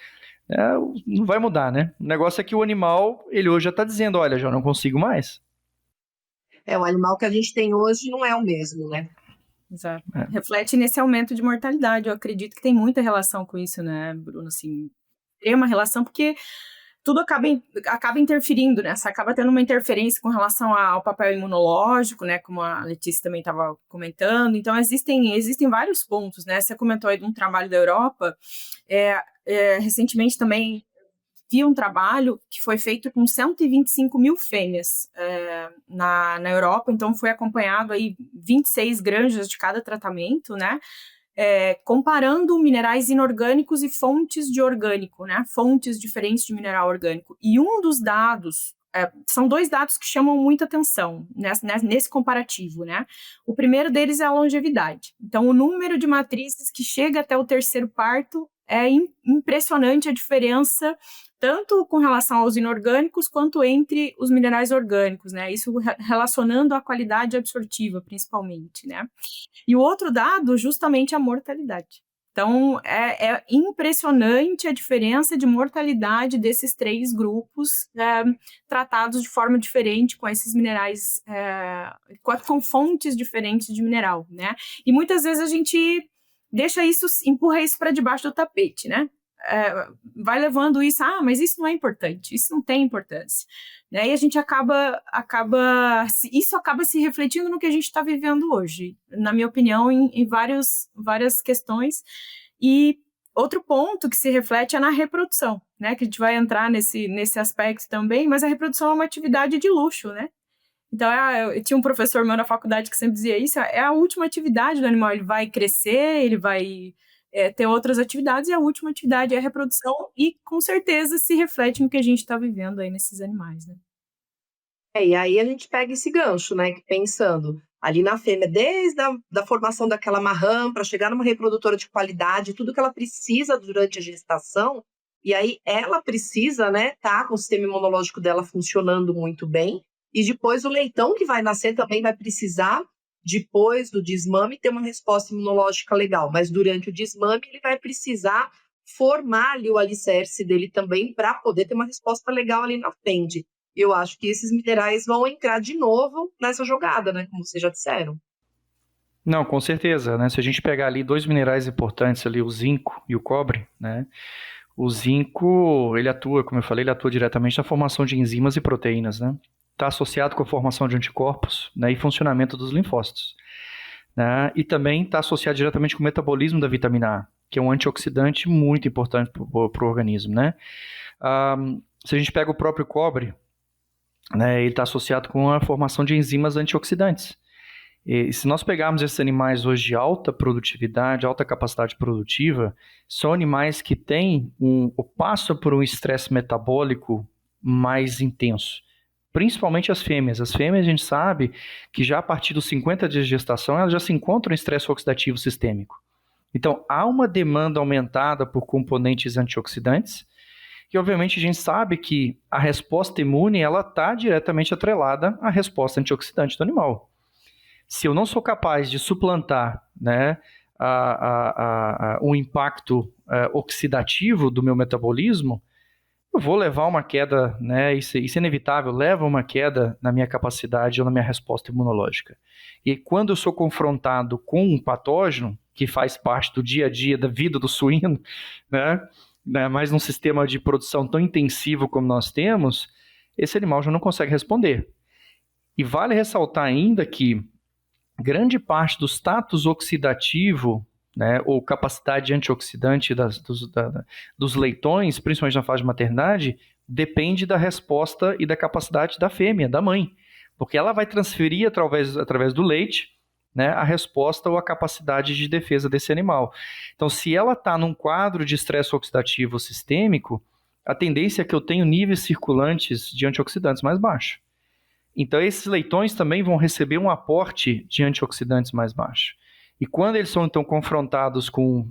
[SPEAKER 1] não vai mudar, né? O negócio é que o animal, ele hoje já está dizendo, olha, já não consigo mais.
[SPEAKER 2] O animal que a gente tem hoje não é o mesmo, né?
[SPEAKER 3] Exato. Reflete nesse aumento de mortalidade. Eu acredito que tem muita relação com isso, né, Bruno? Assim, tem uma relação porque tudo acaba interferindo, né? Você acaba tendo uma interferência com relação ao papel imunológico, né? Como a Letícia também estava comentando. Então, existem vários pontos, né? Você comentou aí de um trabalho da Europa. Recentemente também vi um trabalho que foi feito com 125 mil fêmeas na Europa. Então, foi acompanhado aí 26 granjas de cada tratamento, né? Comparando minerais inorgânicos e fontes de orgânico, né? Fontes diferentes de mineral orgânico. E um dos dados, são dois dados que chamam muita atenção nesse comparativo, né? O primeiro deles é a longevidade. Então, o número de matrizes que chega até o terceiro parto é impressionante a diferença, tanto com relação aos inorgânicos, quanto entre os minerais orgânicos, né? Isso relacionando a qualidade absortiva, principalmente, né? E o outro dado, justamente a mortalidade. Então, é impressionante a diferença de mortalidade desses três grupos tratados de forma diferente com esses minerais, com fontes diferentes de mineral, né? E muitas vezes a gente empurra isso para debaixo do tapete, né? Vai levando isso, mas isso não é importante, isso não tem importância, né? E a gente isso acaba se refletindo no que a gente está vivendo hoje, na minha opinião, em várias questões. E outro ponto que se reflete é na reprodução, né? Que a gente vai entrar nesse aspecto também, mas a reprodução é uma atividade de luxo, né? Então, eu tinha um professor meu na faculdade que sempre dizia isso, é a última atividade do animal, ele vai crescer, ele vai ter outras atividades, e a última atividade é a reprodução, e com certeza se reflete no que a gente está vivendo aí nesses animais, né?
[SPEAKER 2] E aí a gente pega esse gancho, né, pensando ali na fêmea, desde da formação daquela marrã, para chegar numa reprodutora de qualidade, tudo que ela precisa durante a gestação, e aí ela precisa, né, tá com o sistema imunológico dela funcionando muito bem, e depois o leitão que vai nascer também vai precisar, depois do desmame, ter uma resposta imunológica legal, mas durante o desmame ele vai precisar formar ali o alicerce dele também para poder ter uma resposta legal ali na frente. Eu acho que esses minerais vão entrar de novo nessa jogada, né, como vocês já disseram.
[SPEAKER 1] Não, com certeza, né? Se a gente pegar ali dois minerais importantes ali, o zinco e o cobre, né? O zinco, ele atua, como eu falei, ele atua diretamente na formação de enzimas e proteínas, né? Está associado com a formação de anticorpos, né, e funcionamento dos linfócitos, né? E também está associado diretamente com o metabolismo da vitamina A, que é um antioxidante muito importante para o organismo, né? Se a gente pega o próprio cobre, né, ele está associado com a formação de enzimas antioxidantes. E se nós pegarmos esses animais hoje de alta produtividade, alta capacidade produtiva, são animais que passam por um estresse metabólico mais intenso. Principalmente as fêmeas. As fêmeas, a gente sabe que já a partir dos 50 dias de gestação, elas já se encontram em estresse oxidativo sistêmico. Então, há uma demanda aumentada por componentes antioxidantes, e obviamente a gente sabe que a resposta imune ela está diretamente atrelada à resposta antioxidante do animal. Se eu não sou capaz de suplantar, né, o impacto oxidativo do meu metabolismo, eu vou levar uma queda, né, isso é inevitável, leva uma queda na minha capacidade ou na minha resposta imunológica. E quando eu sou confrontado com um patógeno, que faz parte do dia a dia da vida do suíno, né, mas num sistema de produção tão intensivo como nós temos, esse animal já não consegue responder. E vale ressaltar ainda que grande parte do status oxidativo, né, ou capacidade antioxidante dos leitões, principalmente na fase de maternidade, depende da resposta e da capacidade da fêmea, da mãe. Porque ela vai transferir através do leite, né, a resposta ou a capacidade de defesa desse animal. Então, se ela está num quadro de estresse oxidativo sistêmico, a tendência é que eu tenha níveis circulantes de antioxidantes mais baixos. Então, esses leitões também vão receber um aporte de antioxidantes mais baixo. E quando eles são, então, confrontados com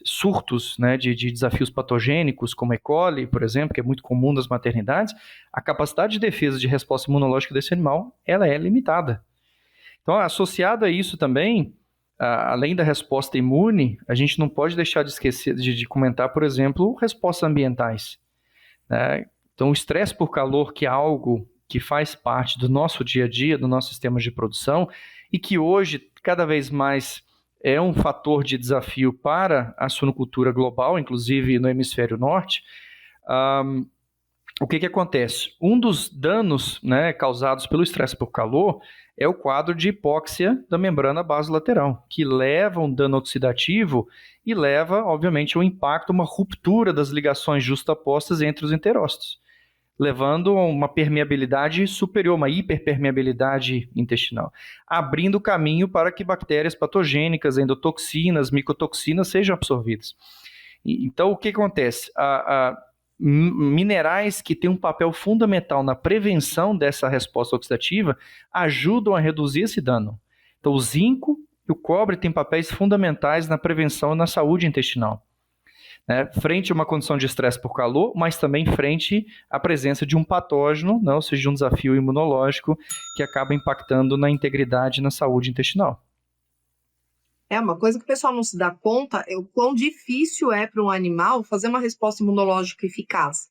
[SPEAKER 1] surtos, né, de desafios patogênicos, como E. coli, por exemplo, que é muito comum nas maternidades, a capacidade de defesa de resposta imunológica desse animal ela é limitada. Então, associado a isso também, além da resposta imune, a gente não pode deixar de esquecer de comentar, por exemplo, respostas ambientais, né? Então, o estresse por calor, que é algo que faz parte do nosso dia a dia, do nosso sistema de produção, e que hoje, cada vez mais, é um fator de desafio para a suinocultura global, inclusive no hemisfério norte. O que acontece? Um dos danos, né, causados pelo estresse por calor é o quadro de hipóxia da membrana basolateral, que leva um dano oxidativo e leva, obviamente, um impacto, uma ruptura das ligações justapostas entre os enterócitos, levando a uma permeabilidade superior, uma hiperpermeabilidade intestinal, abrindo caminho para que bactérias patogênicas, endotoxinas, micotoxinas sejam absorvidas. Então, o que acontece? Minerais que têm um papel fundamental na prevenção dessa resposta oxidativa ajudam a reduzir esse dano. Então, o zinco e o cobre têm papéis fundamentais na prevenção e na saúde intestinal, né, frente a uma condição de estresse por calor, mas também frente à presença de um patógeno, né, ou seja, de um desafio imunológico que acaba impactando na integridade e na saúde intestinal.
[SPEAKER 2] É uma coisa que o pessoal não se dá conta, é o quão difícil é para um animal fazer uma resposta imunológica eficaz.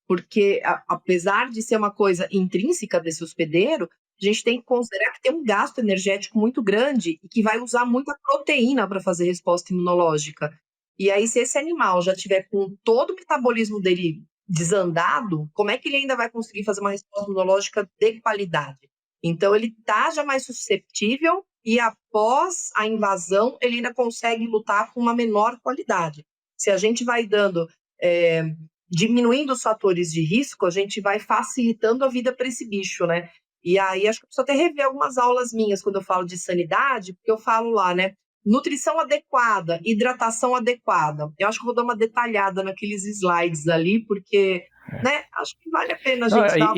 [SPEAKER 2] Porque, apesar de ser uma coisa intrínseca desse hospedeiro, a gente tem que considerar que tem um gasto energético muito grande e que vai usar muita proteína para fazer resposta imunológica. E aí, se esse animal já tiver com todo o metabolismo dele desandado, como é que ele ainda vai conseguir fazer uma resposta imunológica de qualidade? Então, ele está já mais susceptível e após a invasão, ele ainda consegue lutar com uma menor qualidade. Se a gente vai diminuindo os fatores de risco, a gente vai facilitando a vida para esse bicho, né? E aí, acho que eu preciso até rever algumas aulas minhas quando eu falo de sanidade, porque eu falo lá, né? Nutrição adequada, hidratação adequada. Eu acho que eu vou dar uma detalhada naqueles slides ali, porque, né, acho que vale a pena a gente dar...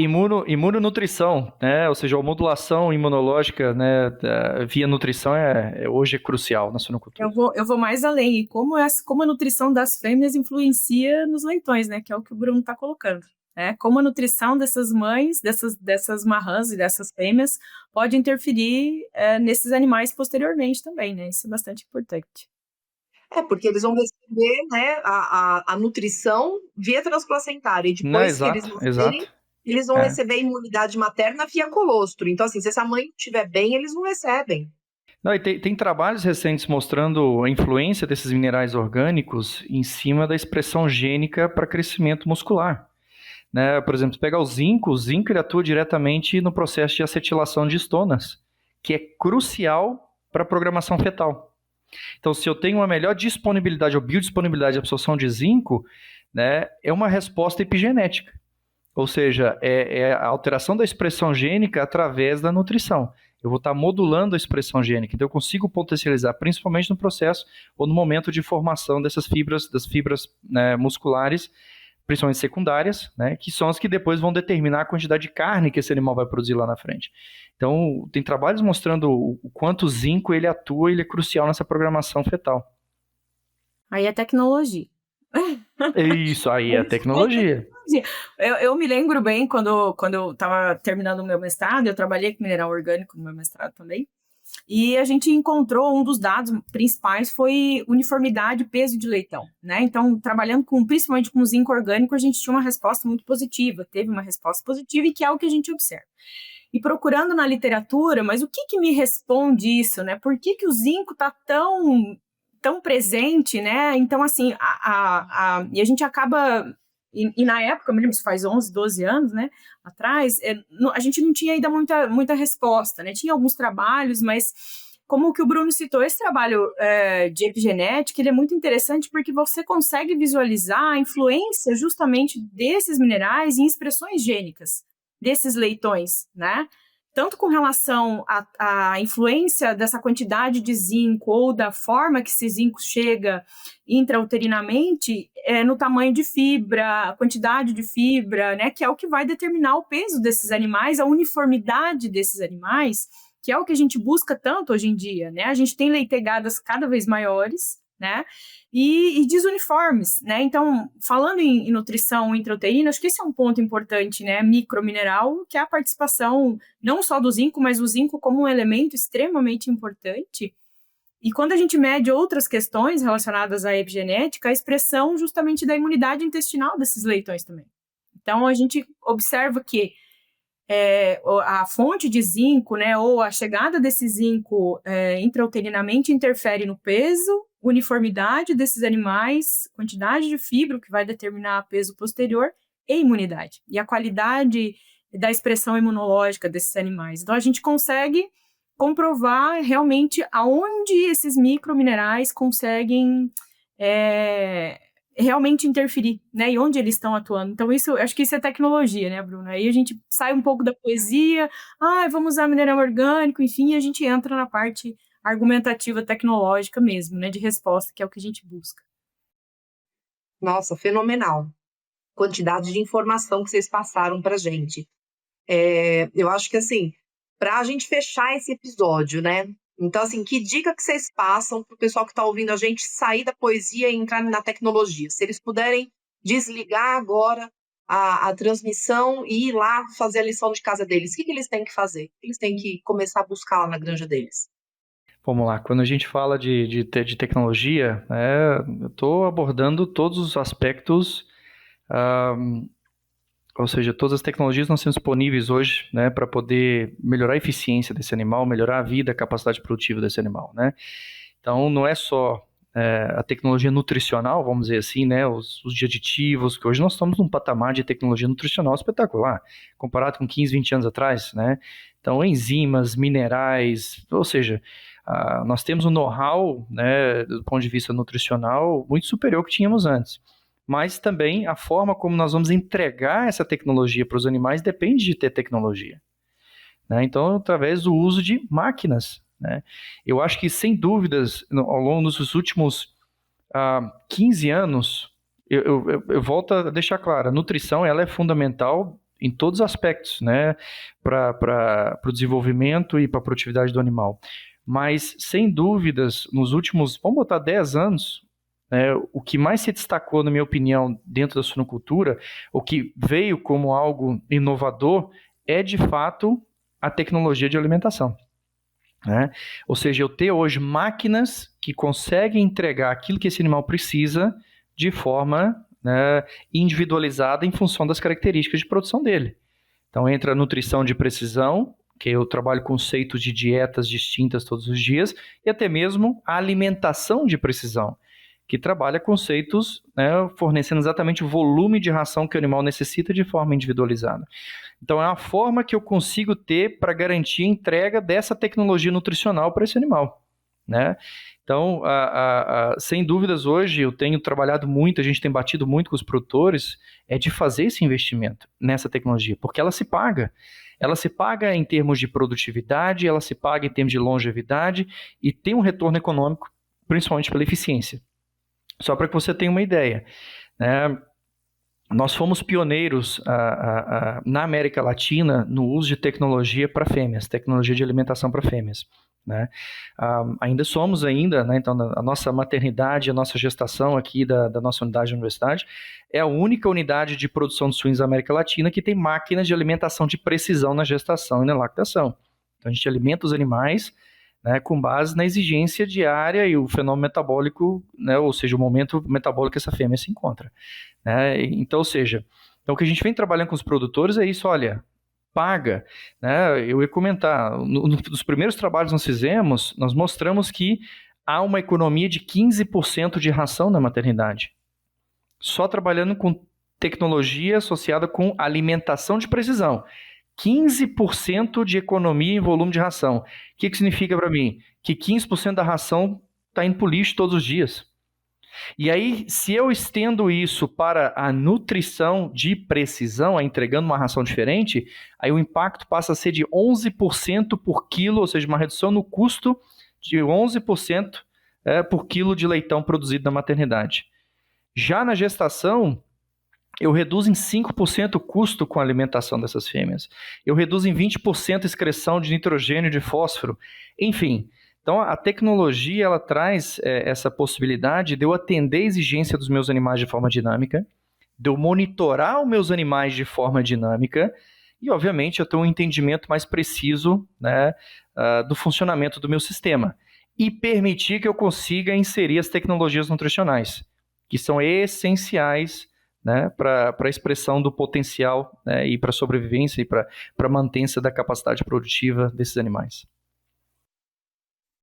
[SPEAKER 1] Imunonutrição, né, ou seja, a modulação imunológica, né, via nutrição hoje é crucial na suinocultura.
[SPEAKER 3] Eu vou mais além, e como a nutrição das fêmeas influencia nos leitões, né, que é o que o Bruno está colocando. Como a nutrição dessas mães, dessas marrãs e dessas fêmeas pode interferir nesses animais posteriormente também, né? Isso é bastante importante.
[SPEAKER 2] Porque eles vão receber, né, a nutrição via transplacentária, e depois que eles nascerem, eles vão receber a imunidade materna via colostro. Então, assim, se essa mãe estiver bem, eles não recebem.
[SPEAKER 1] Não, e tem trabalhos recentes mostrando a influência desses minerais orgânicos em cima da expressão gênica para crescimento muscular. Né? Por exemplo, se pegar o zinco ele atua diretamente no processo de acetilação de estonas, que é crucial para a programação fetal. Então, se eu tenho uma melhor disponibilidade ou biodisponibilidade de absorção de zinco, né, é uma resposta epigenética. Ou seja, é a alteração da expressão gênica através da nutrição. Eu vou estar modulando a expressão gênica, então eu consigo potencializar, principalmente no processo ou no momento de formação das fibras, né, musculares, principalmente secundárias, né, que são as que depois vão determinar a quantidade de carne que esse animal vai produzir lá na frente. Então, tem trabalhos mostrando o quanto o zinco ele atua, ele é crucial nessa programação fetal.
[SPEAKER 3] Aí é tecnologia.
[SPEAKER 1] Isso, aí é a tecnologia.
[SPEAKER 3] Eu me lembro bem quando eu estava terminando o meu mestrado, eu trabalhei com mineral orgânico no meu mestrado também, e a gente encontrou um dos dados principais foi uniformidade, peso de leitão, né? Então, trabalhando principalmente com zinco orgânico, a gente tinha uma resposta muito positiva, teve uma resposta positiva e que é o que a gente observa. E procurando na literatura, mas o que me responde isso, né? Por que o zinco está tão presente, né? Então, assim, e a gente acaba... E na época, eu me lembro, isso faz 11, 12 anos, né, atrás, a gente não tinha ainda muita resposta, né? Tinha alguns trabalhos, mas como o que o Bruno citou, esse trabalho de epigenética, ele é muito interessante porque você consegue visualizar a influência justamente desses minerais em expressões gênicas, desses leitões, né? Tanto com relação à influência dessa quantidade de zinco ou da forma que esse zinco chega intrauterinamente, no tamanho de fibra, a quantidade de fibra, né, que é o que vai determinar o peso desses animais, a uniformidade desses animais, que é o que a gente busca tanto hoje em dia, né? A gente tem leitegadas cada vez maiores, né? E desuniformes, né? Então, falando em nutrição intrauterina, acho que esse é um ponto importante, né? Micromineral, que é a participação não só do zinco, mas o zinco como um elemento extremamente importante. E quando a gente mede outras questões relacionadas à epigenética, a expressão justamente da imunidade intestinal desses leitões também. Então, a gente observa que a fonte de zinco, né, ou a chegada desse zinco intrauterinamente interfere no peso, uniformidade desses animais, quantidade de fibra, que vai determinar peso posterior, e imunidade. E a qualidade da expressão imunológica desses animais. Então, a gente consegue comprovar realmente aonde esses microminerais conseguem realmente interferir, né, e onde eles estão atuando. Então, acho que isso é tecnologia, né, Bruno? Aí a gente sai um pouco da poesia, vamos usar mineral orgânico, enfim, e a gente entra na parte argumentativa tecnológica mesmo, né, de resposta, que é o que a gente busca.
[SPEAKER 2] Nossa, fenomenal. Quantidade de informação que vocês passaram para a gente. Eu acho que, assim, para a gente fechar esse episódio, né? Então, assim, que dica que vocês passam para o pessoal que está ouvindo a gente sair da poesia e entrar na tecnologia? Se eles puderem desligar agora a transmissão e ir lá fazer a lição de casa deles, o que eles têm que fazer? Eles têm que começar a buscar lá na granja deles.
[SPEAKER 1] Vamos lá, quando a gente fala de tecnologia, eu estou abordando todos os aspectos, ou seja, todas as tecnologias não são disponíveis hoje, né, para poder melhorar a eficiência desse animal, melhorar a vida, a capacidade produtiva desse animal, né? Então, não é só a tecnologia nutricional, vamos dizer assim, né, os de aditivos, que hoje nós estamos num patamar de tecnologia nutricional espetacular, comparado com 15, 20 anos atrás, né? Então, enzimas, minerais, ou seja, nós temos um know-how, né, do ponto de vista nutricional muito superior ao que tínhamos antes. Mas também a forma como nós vamos entregar essa tecnologia para os animais depende de ter tecnologia, né? Então, através do uso de máquinas, né? Eu acho que, sem dúvidas, ao longo dos últimos 15 anos, eu volto a deixar claro, a nutrição ela é fundamental em todos os aspectos, né, para o desenvolvimento e para a produtividade do animal. Mas, sem dúvidas, nos últimos, vamos botar 10 anos, o que mais se destacou, na minha opinião, dentro da suinocultura, o que veio como algo inovador, é, de fato, a tecnologia de alimentação, né? Ou seja, eu ter hoje máquinas que conseguem entregar aquilo que esse animal precisa de forma, né, individualizada em função das características de produção dele. Então, entra a nutrição de precisão, que eu trabalho conceitos de dietas distintas todos os dias, e até mesmo a alimentação de precisão, que trabalha conceitos, né, fornecendo exatamente o volume de ração que o animal necessita de forma individualizada. Então, é uma forma que eu consigo ter para garantir a entrega dessa tecnologia nutricional para esse animal, né? Então, sem dúvidas, hoje eu tenho trabalhado muito, a gente tem batido muito com os produtores, de fazer esse investimento nessa tecnologia, porque ela se paga. Ela se paga em termos de produtividade, ela se paga em termos de longevidade e tem um retorno econômico, principalmente pela eficiência. Só para que você tenha uma ideia, né? Nós fomos pioneiros na América Latina no uso de tecnologia para fêmeas, tecnologia de alimentação para fêmeas, né? Ainda somos, né? Então a nossa maternidade, a nossa gestação aqui da nossa unidade da universidade é a única unidade de produção de suínos da América Latina que tem máquinas de alimentação de precisão na gestação e na lactação. Então a gente alimenta os animais, né, com base na exigência diária e o fenômeno metabólico, né, ou seja, o momento metabólico que essa fêmea se encontra, né? Então, ou seja, o que a gente vem trabalhando com os produtores é isso, olha, paga, né? Eu ia comentar, nos primeiros trabalhos que nós fizemos, nós mostramos que há uma economia de 15% de ração na maternidade, só trabalhando com tecnologia associada com alimentação de precisão. 15% de economia em volume de ração. O que significa para mim? Que 15% da ração está indo para o lixo todos os dias. E aí, se eu estendo isso para a nutrição de precisão, entregando uma ração diferente, aí o impacto passa a ser de 11% por quilo, ou seja, uma redução no custo de 11% por quilo de leitão produzido na maternidade. Já na gestação, eu reduzo em 5% o custo com a alimentação dessas fêmeas. Eu reduzo em 20% a excreção de nitrogênio e de fósforo. Enfim, então a tecnologia ela traz essa possibilidade de eu atender a exigência dos meus animais de forma dinâmica, de eu monitorar os meus animais de forma dinâmica e, obviamente, eu tenho um entendimento mais preciso, né, do funcionamento do meu sistema e permitir que eu consiga inserir as tecnologias nutricionais, que são essenciais, né, para a expressão do potencial, né, e para a sobrevivência e para a mantença da capacidade produtiva desses animais.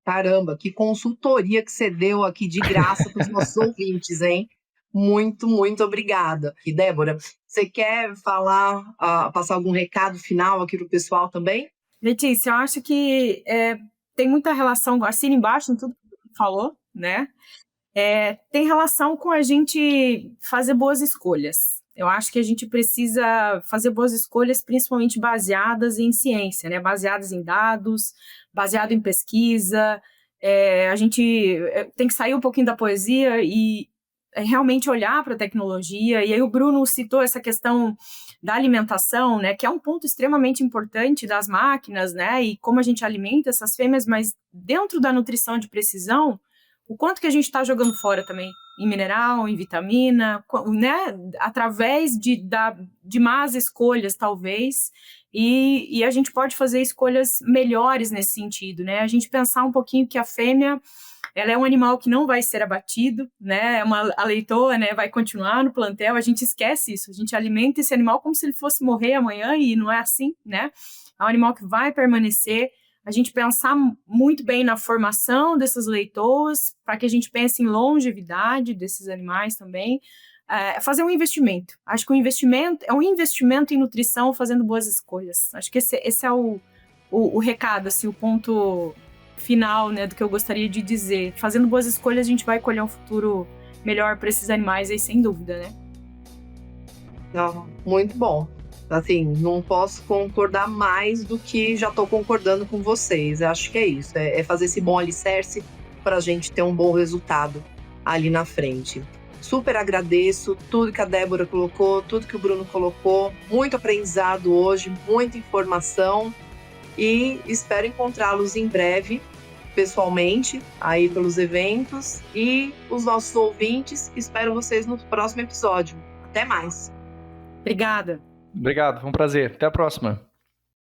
[SPEAKER 2] Caramba, que consultoria que você deu aqui de graça para os nossos ouvintes, hein? Muito, muito obrigada. E Débora, você quer falar, passar algum recado final aqui para o pessoal também?
[SPEAKER 3] Letícia, eu acho que tem muita relação, assina embaixo em tudo que você falou, né? Tem relação com a gente fazer boas escolhas. Eu acho que a gente precisa fazer boas escolhas, principalmente baseadas em ciência, né? Baseadas em dados, baseado em pesquisa. A gente tem que sair um pouquinho da poesia e realmente olhar para a tecnologia. E aí o Bruno citou essa questão da alimentação, né? Que é um ponto extremamente importante das máquinas, né? E como a gente alimenta essas fêmeas, mas dentro da nutrição de precisão, o quanto que a gente está jogando fora também, em mineral, em vitamina, né? Através de más escolhas, talvez, e a gente pode fazer escolhas melhores nesse sentido, né? A gente pensar um pouquinho que a fêmea, ela é um animal que não vai ser abatido, né? A leitoa, né, vai continuar no plantel, a gente esquece isso, a gente alimenta esse animal como se ele fosse morrer amanhã, e não é assim, né? É um animal que vai permanecer. A gente pensar muito bem na formação dessas leitoas, para que a gente pense em longevidade desses animais também, fazer um investimento. Acho que o investimento é um investimento em nutrição fazendo boas escolhas. Acho que esse é o recado, assim, o ponto final, né, do que eu gostaria de dizer. Fazendo boas escolhas, a gente vai colher um futuro melhor para esses animais aí, sem dúvida, né?
[SPEAKER 2] Muito bom. Assim, não posso concordar mais do que já estou concordando com vocês. Acho que é isso, é fazer esse bom alicerce para a gente ter um bom resultado ali na frente. Super agradeço tudo que a Débora colocou, tudo que o Bruno colocou. Muito aprendizado hoje, muita informação. E espero encontrá-los em breve, pessoalmente, aí pelos eventos. E os nossos ouvintes, espero vocês no próximo episódio. Até mais.
[SPEAKER 3] Obrigada.
[SPEAKER 1] Obrigado, foi um prazer. Até a próxima.